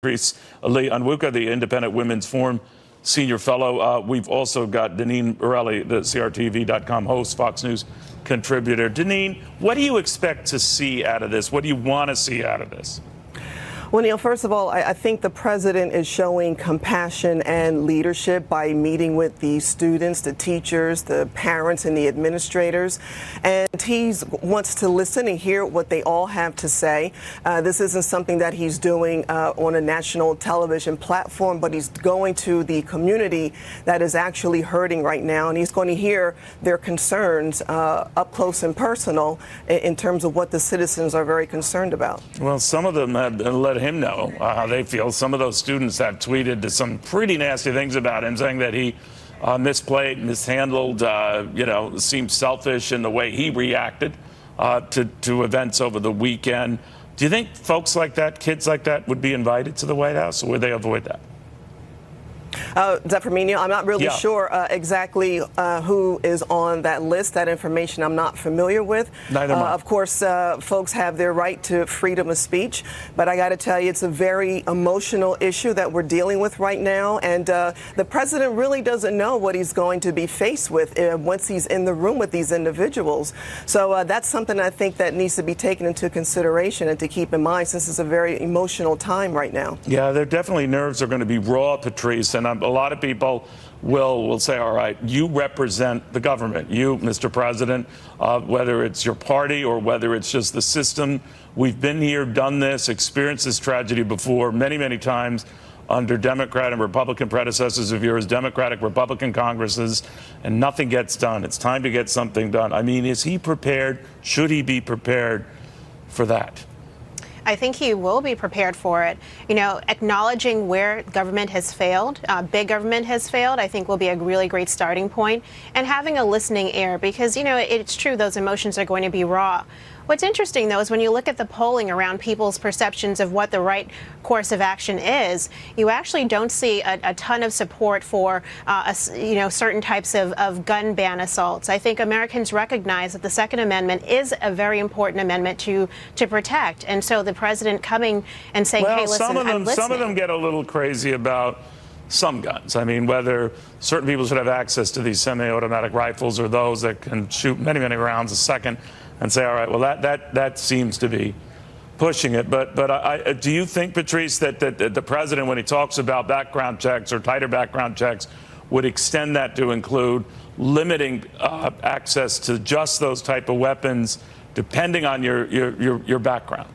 Patrice Lee Onwuka, the Independent Women's Forum Senior Fellow. We've also got Deneen Borelli, the CRTV.com host, Fox News contributor. Deneen, what do you expect to see out of this? What do you want to see out of this? Well, Neil, first of all, I think the president is showing compassion and leadership by meeting with the students, the teachers, the parents, and the administrators. And he wants to listen and hear what they all have to say. This isn't something that he's doing on a national television platform, but he's going to the community that is actually hurting right now. And he's going to hear their concerns up close and personal in terms of what the citizens are very concerned about. Well, some of them have let him know how they feel. Some of those students have tweeted to some pretty nasty things about him, saying that he misplayed, mishandled, seemed selfish in the way he reacted to events over the weekend. Do you think folks like that, kids like that, would be invited to the White House, or would they avoid that? Is that for me, Neil? I'm not really sure exactly who is on that list. That information I'm not familiar with. Neither am I. Of course, folks have their right to freedom of speech, but I got to tell you, it's a very emotional issue that we're dealing with right now, and the president really doesn't know what he's going to be faced with once he's in the room with these individuals. So that's something I think that needs to be taken into consideration and to keep in mind, since it's a very emotional time right now. Yeah, there definitely nerves are going to be raw, Patrice, and a lot of people will say, all right, you represent the government. You, Mr. President, whether it's your party or whether it's just the system. We've been here, done this, experienced this tragedy before many, many times under Democrat and Republican predecessors of yours, Democratic, Republican Congresses, and nothing gets done. It's time to get something done. I mean, is he prepared? Should he be prepared for that? I think he will be prepared for it. You know, acknowledging where government has failed, big government has failed, I think will be a really great starting point. And having a listening ear, because, you know, it's true, those emotions are going to be raw. What's interesting, though, is when you look at the polling around people's perceptions of what the right course of action is, you actually don't see a ton of support for, certain types of gun ban assaults. I think Americans recognize that the Second Amendment is a very important amendment to protect. And so the president coming and saying, hey, listen, I'm listening. Some of them get a little crazy about some guns. I mean, whether certain people should have access to these semi-automatic rifles or those that can shoot many, many rounds a second, and say, all right, well, that seems to be pushing it. But do you think, Patrice, that the president, when he talks about background checks or tighter background checks, would extend that to include limiting access to just those type of weapons, depending on your background?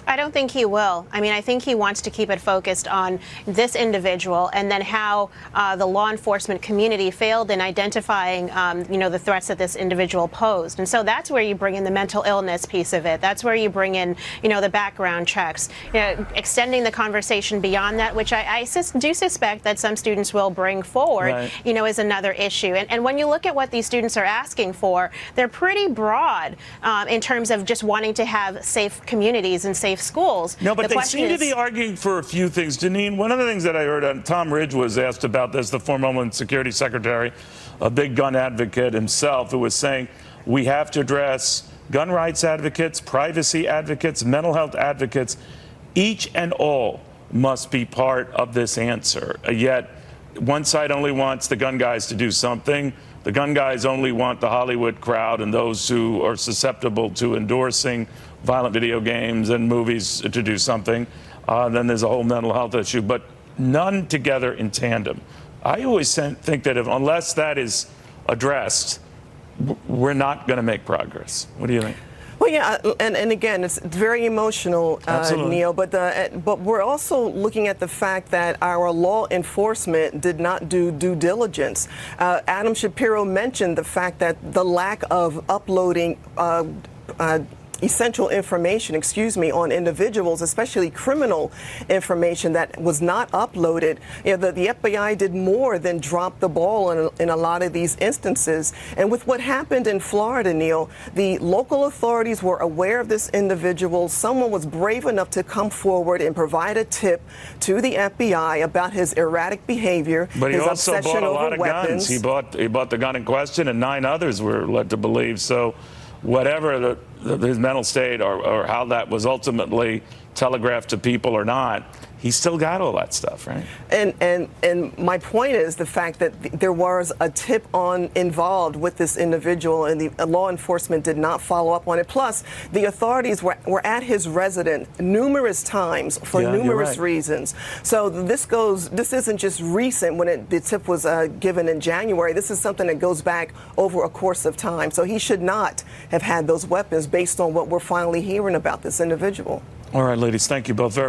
I don't think he will. I mean, I think he wants to keep it focused on this individual and then how the law enforcement community failed in identifying, the threats that this individual posed. And so that's where you bring in the mental illness piece of it. That's where you bring in, the background checks, extending the conversation beyond that, which I do suspect that some students will bring forward, right, is another issue. And when you look at what these students are asking for, they're pretty broad in terms of just wanting to have safe communities and safe schools. No, but they seem to be arguing for a few things. Deneen, one of the things that I heard, Tom Ridge was asked about this, the former Homeland Security Secretary, a big gun advocate himself, who was saying we have to address gun rights advocates, privacy advocates, mental health advocates. Each and all must be part of this answer. Yet one side only wants the gun guys to do something. The gun guys only want the Hollywood crowd and those who are susceptible to endorsing violent video games and movies to do something. Then there's a whole mental health issue, but none together in tandem. I always think that unless that is addressed, we're not going to make progress. What do you think? Well, yeah, and again, it's very emotional, Neil, but we're also looking at the fact that our law enforcement did not do due diligence. Adam Shapiro mentioned the fact that the lack of uploading essential information, on individuals, especially criminal information that was not uploaded. The FBI did more than drop the ball in a lot of these instances. And with what happened in Florida, Neil, the local authorities were aware of this individual. Someone was brave enough to come forward and provide a tip to the FBI about his erratic behavior, but he his also obsession bought a over lot of weapons. guns. He bought the gun in question, and 9 others were led to believe. So whatever his mental state or how that was ultimately telegraphed to people or not, he still got all that stuff, right? And my point is the fact that there was a tip on involved with this individual, and the law enforcement did not follow up on it. Plus, the authorities were at his residence numerous times for numerous reasons. So this isn't just recent when the tip was given in January. This is something that goes back over a course of time. So he should not have had those weapons based on what we're finally hearing about this individual. All right, ladies, thank you both very, very